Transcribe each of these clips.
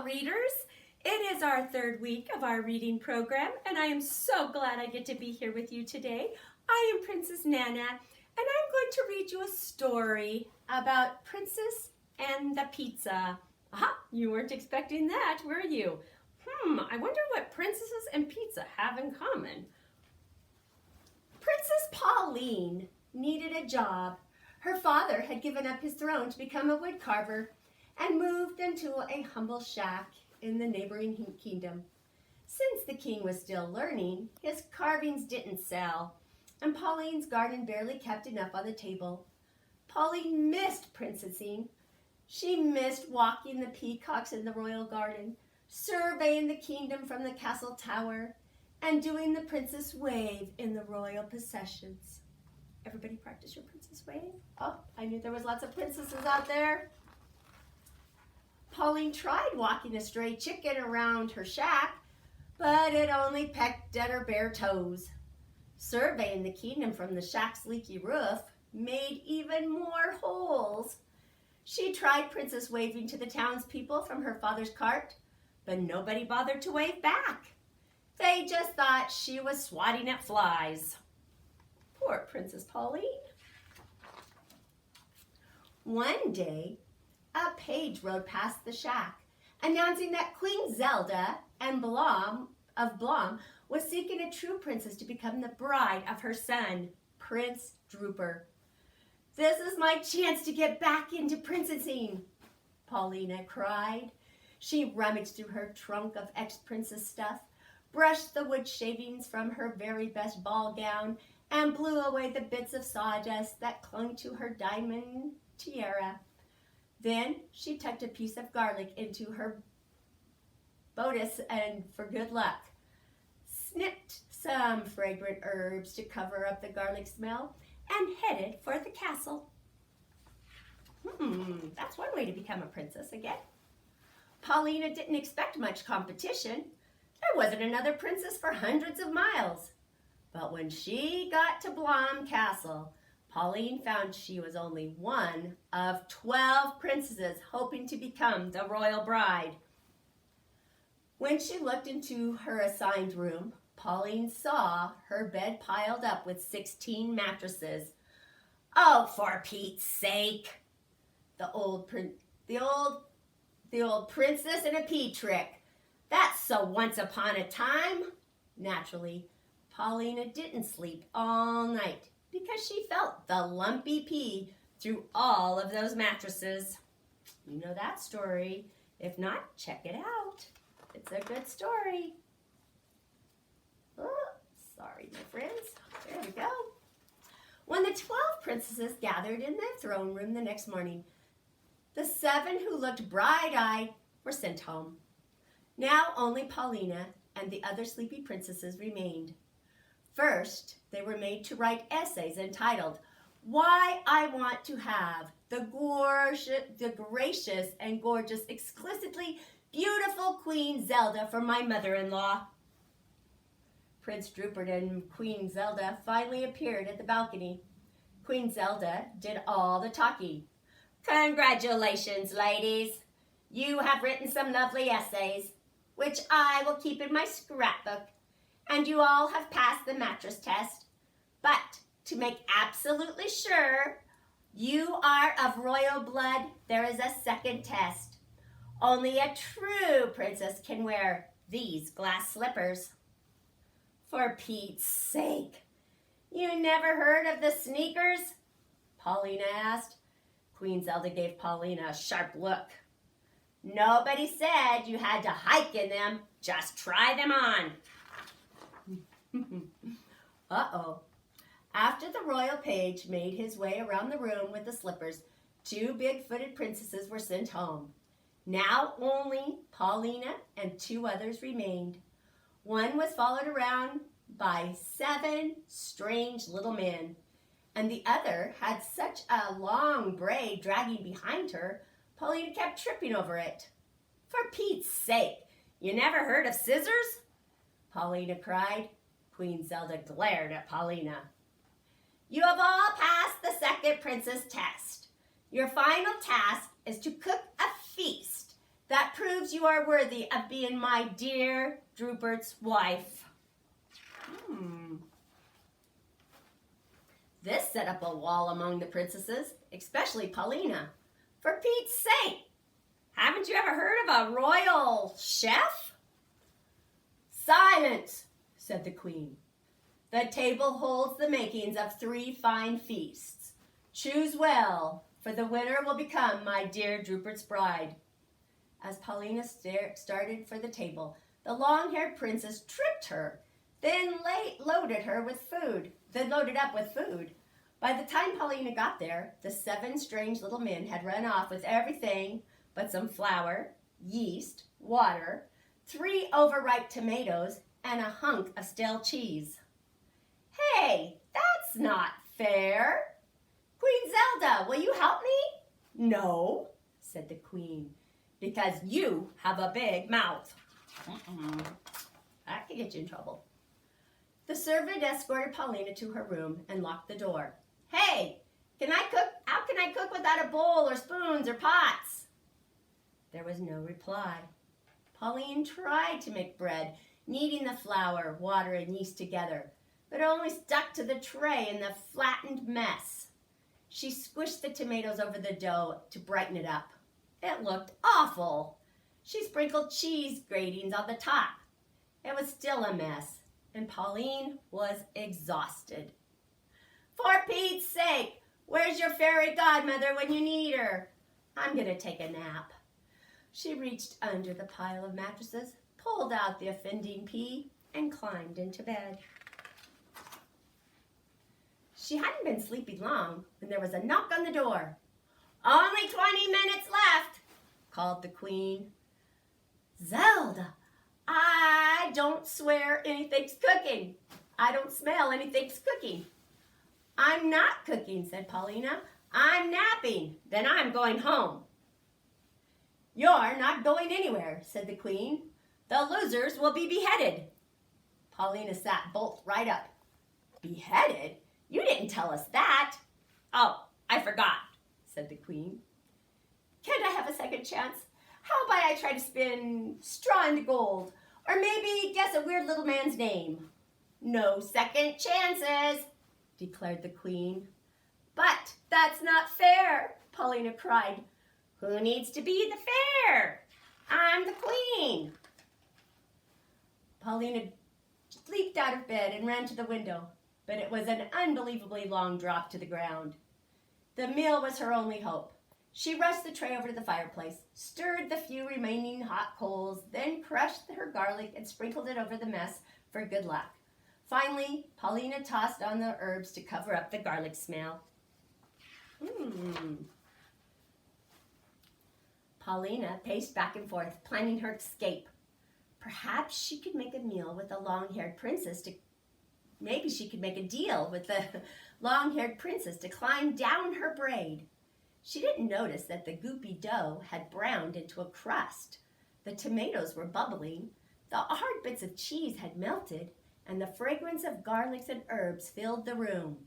readers. It is our third week of our reading program, and I am so glad I get to be here with you today. I am Princess Nana, and I'm going to read you a story about Princess and the Pizza. Aha, you weren't expecting that, were you? I wonder what princesses and pizza have in common. Princess Pauline needed a job. Her father had given up his throne to become a woodcarver and moved into a humble shack in the neighboring kingdom. Since the king was still learning, his carvings didn't sell, and Pauline's garden barely kept enough on the table. Pauline missed princessing. She missed walking the peacocks in the royal garden, surveying the kingdom from the castle tower, and doing the princess wave in the royal processions. Everybody practice your princess wave? Oh, I knew there was lots of princesses out there. Pauline tried walking a stray chicken around her shack, but it only pecked at her bare toes. Surveying the kingdom from the shack's leaky roof made even more holes. She tried princess waving to the townspeople from her father's cart, but nobody bothered to wave back. They just thought she was swatting at flies. Poor Princess Pauline. One day, a page rode past the shack, announcing that Queen Zelda and Blom was seeking a true princess to become the bride of her son, Prince Drooper. "This is my chance to get back into princessing," Paulina cried. She rummaged through her trunk of ex-princess stuff, brushed the wood shavings from her very best ball gown, and blew away the bits of sawdust that clung to her diamond tiara. Then she tucked a piece of garlic into her bodice and, for good luck, snipped some fragrant herbs to cover up the garlic smell and headed for the castle. That's one way to become a princess again. Paulina didn't expect much competition. There wasn't another princess for hundreds of miles. But when she got to Blom Castle, Pauline found she was only one of 12 princesses hoping to become the royal bride. When she looked into her assigned room, Pauline saw her bed piled up with 16 mattresses. "Oh, for Pete's sake!" The old princess in a pea trick. That's so once upon a time. Naturally, Paulina didn't sleep all night because she felt the lumpy pea through all of those mattresses. You know that story. If not, check it out. It's a good story. Oh, sorry, my friends. There we go. When the 12 princesses gathered in their throne room the next morning, the 7 who looked bright-eyed were sent home. Now only Paulina and the other sleepy princesses remained. First, they were made to write essays entitled, "Why I Want to Have the Gracious and Gorgeous, Exquisitely Beautiful Queen Zelda for my mother-in-law." Prince Drooper and Queen Zelda finally appeared at the balcony. Queen Zelda did all the talking. "Congratulations, ladies. You have written some lovely essays, which I will keep in my scrapbook, and you all have passed the mattress test. But to make absolutely sure you are of royal blood, there is a second test. Only a true princess can wear these glass slippers." "For Pete's sake, you never heard of the sneakers?" Paulina asked. Queen Zelda gave Paulina a sharp look. "Nobody said you had to hike in them. Just try them on." Uh-oh. After the royal page made his way around the room with the slippers, 2 big-footed princesses were sent home. Now only Paulina and 2 others remained. One was followed around by 7 strange little men, and the other had such a long braid dragging behind her, Paulina kept tripping over it. "For Pete's sake, you never heard of scissors?" Paulina cried. Queen Zelda glared at Paulina. "You have all passed the second princess test. Your final task is to cook a feast That proves you are worthy of being my dear Drupert's wife. This set up a wall among the princesses, especially Paulina. For Pete's sake, haven't you ever heard of a royal chef? Silence, said the queen. The table holds the makings of 3 fine feasts. Choose well, for the winner will become my dear Drupert's bride. As Paulina started for the table, the long-haired princess tripped her, then loaded up with food. By the time Paulina got there, the 7 strange little men had run off with everything but some flour, yeast, water, 3 overripe tomatoes, and a hunk of stale cheese. Hey, that's not fair. Queen Zelda, will you help me? No, said the queen, because you have a big mouth. That could get you in trouble. The servant escorted Paulina to her room and locked the door. Hey, how can I cook without a bowl or spoons or pots? There was no reply. Pauline tried to make bread, kneading the flour, water, and yeast together, but it only stuck to the tray in the flattened mess. She squished the tomatoes over the dough to brighten it up. It looked awful. She sprinkled cheese gratings on the top. It was still a mess, and Pauline was exhausted. For Pete's sake, where's your fairy godmother when you need her? I'm going to take a nap. She reached under the pile of mattresses, pulled out the offending pea, and climbed into bed. She hadn't been sleeping long when there was a knock on the door. Only 20 minutes left, called the queen. Zelda, I don't swear anything's cooking. I don't smell anything's cooking. I'm not cooking, said Paulina. I'm napping. Then I'm going home. You're not going anywhere, said the queen. The losers will be beheaded. Paulina sat bolt right up. Beheaded? You didn't tell us that. Oh, I forgot, said the queen. Can't I have a second chance? How about I try to spin straw into gold? Or maybe guess a weird little man's name? No second chances, declared the queen. But that's not fair, Paulina cried. Who needs to be the fair? I'm the queen. Paulina leaped out of bed and ran to the window, but it was an unbelievably long drop to the ground. The meal was her only hope. She rushed the tray over to the fireplace, stirred the few remaining hot coals, then crushed her garlic and sprinkled it over the mess for good luck. Finally, Paulina tossed on the herbs to cover up the garlic smell. Paulina paced back and forth, planning her escape. Perhaps she could make a meal with the long-haired princess Maybe she could make a deal with the long-haired princess to climb down her braid. She didn't notice that the goopy dough had browned into a crust. The tomatoes were bubbling, the hard bits of cheese had melted, and the fragrance of garlics and herbs filled the room.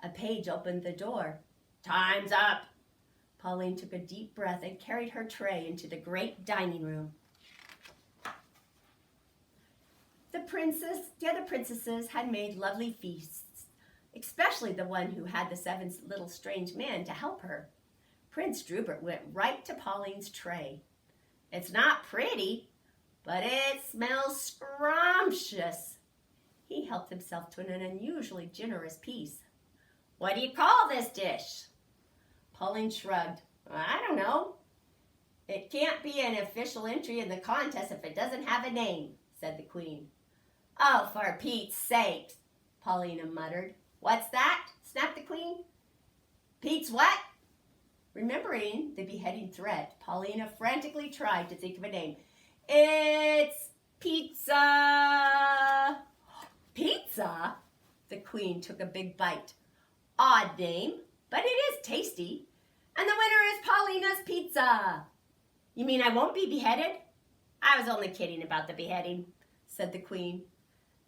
A page opened the door. Time's up. Pauline took a deep breath and carried her tray into the great dining room. The other princesses had made lovely feasts, especially the one who had the 7 little strange men to help her. Prince Drupert went right to Pauline's tray. It's not pretty, but it smells scrumptious. He helped himself to an unusually generous piece. What do you call this dish? Pauline shrugged. I don't know. It can't be an official entry in the contest if it doesn't have a name, said the queen. Oh, for Pete's sake, Paulina muttered. What's that? Snapped the queen. Pete's what? Remembering the beheading threat, Paulina frantically tried to think of a name. It's pizza. Pizza? The queen took a big bite. Odd name, but it is tasty. And the winner is Paulina's Pizza. You mean I won't be beheaded? I was only kidding about the beheading, said the queen.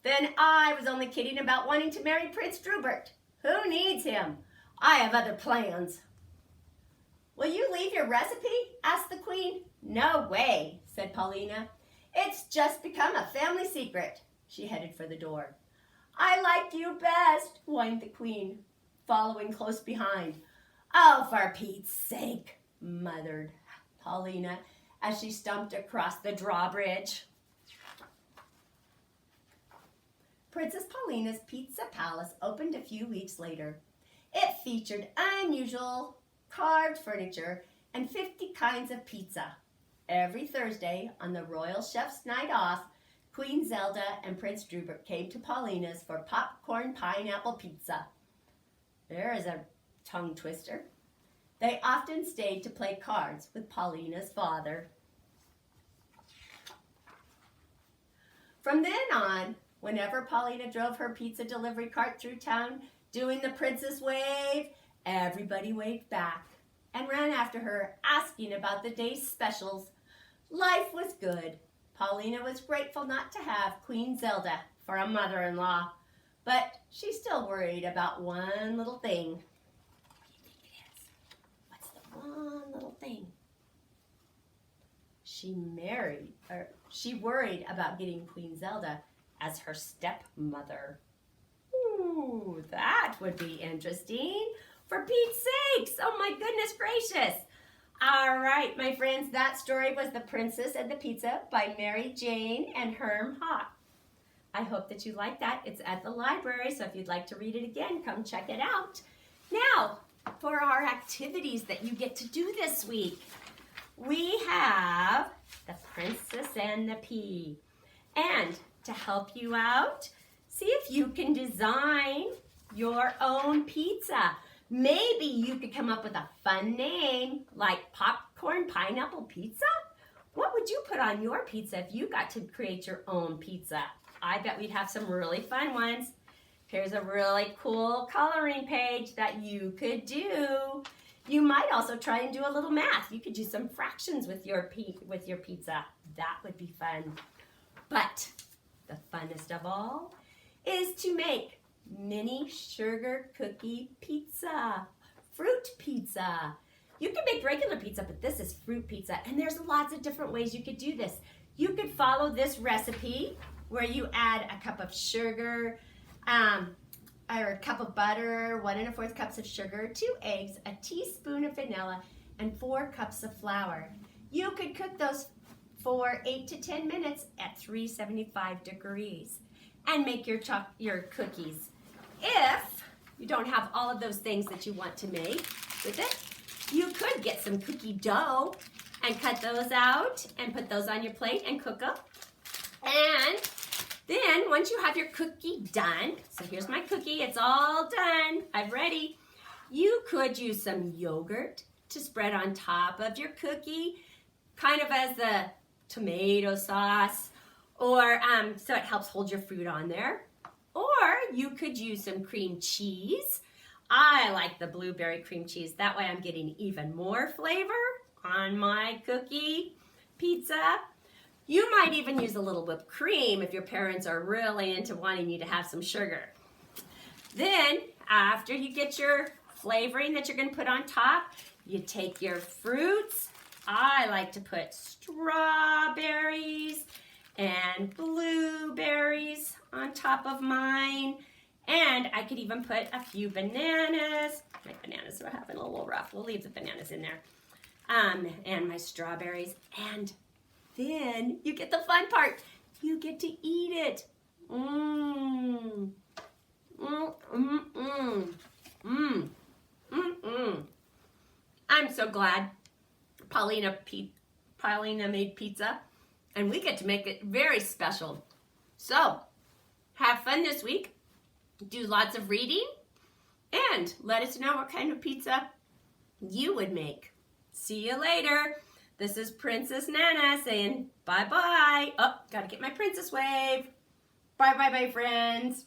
Then I was only kidding about wanting to marry Prince Drupert. Who needs him? I have other plans. Will you leave your recipe? Asked the queen. No way, said Paulina. It's just become a family secret. She headed for the door. I like you best, whined the queen, following close behind. Oh, for Pete's sake, muttered Paulina as she stumped across the drawbridge. Princess Paulina's Pizza Palace opened a few weeks later. It featured unusual carved furniture and 50 kinds of pizza. Every Thursday on the royal chef's night off, Queen Zelda and Prince Drupert came to Paulina's for popcorn pineapple pizza. There is a tongue twister. They often stayed to play cards with Paulina's father. From then on, whenever Paulina drove her pizza delivery cart through town, doing the princess wave, everybody waved back and ran after her, asking about the day's specials. Life was good. Paulina was grateful not to have Queen Zelda for a mother-in-law, but she still worried about one little thing. What do you think it is? What's the one little thing? She worried about getting Queen Zelda as her stepmother. Ooh, that would be interesting. For Pete's sakes, oh my goodness gracious. All right, my friends, that story was The Princess and the Pizza by Mary Jane and Herm Hawk. I hope that you liked that. It's at the library, so if you'd like to read it again, come check it out. Now, for our activities that you get to do this week, we have The Princess and the Pea. And to help you out, see if you can design your own pizza. Maybe you could come up with a fun name like popcorn pineapple pizza. What would you put on your pizza if you got to create your own pizza? I bet we'd have some really fun ones. Here's a really cool coloring page that you could do. You might also try and do a little math. You could do some fractions with your pizza. That would be fun. But the funnest of all is to make mini sugar cookie pizza, fruit pizza. You can make regular pizza, but this is fruit pizza, and there's lots of different ways you could do this. You could follow this recipe where you add a cup of sugar, or a cup of butter, 1 1/4 cups of sugar, 2 eggs, a teaspoon of vanilla, and 4 cups of flour. You could cook those for 8 to 10 minutes at 375 degrees and make your cookies. If you don't have all of those things that you want to make with it, you could get some cookie dough and cut those out and put those on your plate and cook them. And then once you have your cookie done, so here's my cookie, it's all done, I'm ready. You could use some yogurt to spread on top of your cookie, kind of as the tomato sauce, or so it helps hold your fruit on there. Or you could use some cream cheese. I like the blueberry cream cheese. That way I'm getting even more flavor on my cookie pizza. You might even use a little whipped cream if your parents are really into wanting you to have some sugar. Then, after you get your flavoring that you're going to put on top, you take your fruits. I like to put strawberries and blueberries on top of mine. And I could even put a few bananas. My bananas are having a little rough. We'll leave the bananas in there. And my strawberries. And then you get the fun part. You get to eat it. Mmm. Mmm, mmm, mmm. Mmm. Mmm, mmm. I'm so glad Paulina made pizza. And we get to make it very special. So, have fun this week. Do lots of reading. And let us know what kind of pizza you would make. See you later. This is Princess Nana saying bye-bye. Oh, gotta get my princess wave. Bye-bye, my friends.